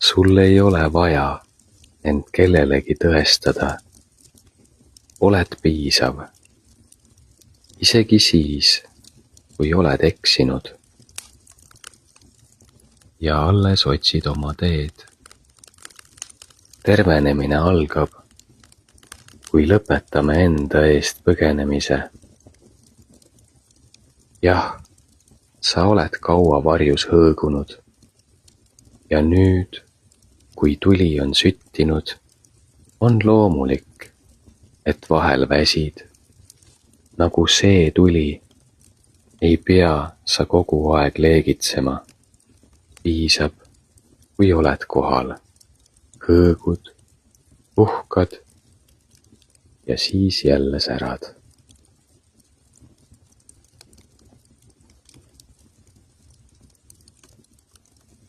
Sul ei ole vaja end kellelegi tõestada. Oled piisav. Isegi siis, kui oled eksinud. Ja alles otsid oma teed. Tervenemine algab, kui lõpetame enda eest põgenemise. Jah, sa oled kaua varjus hõõgunud. Ja nüüd, kui tuli on süttinud, on loomulik, et vahel väsid. Nagu see tuli, ei pea sa kogu aeg leegitsema. Piisab, kui oled kohal, hõõgud, uhkad ja siis jälle särad.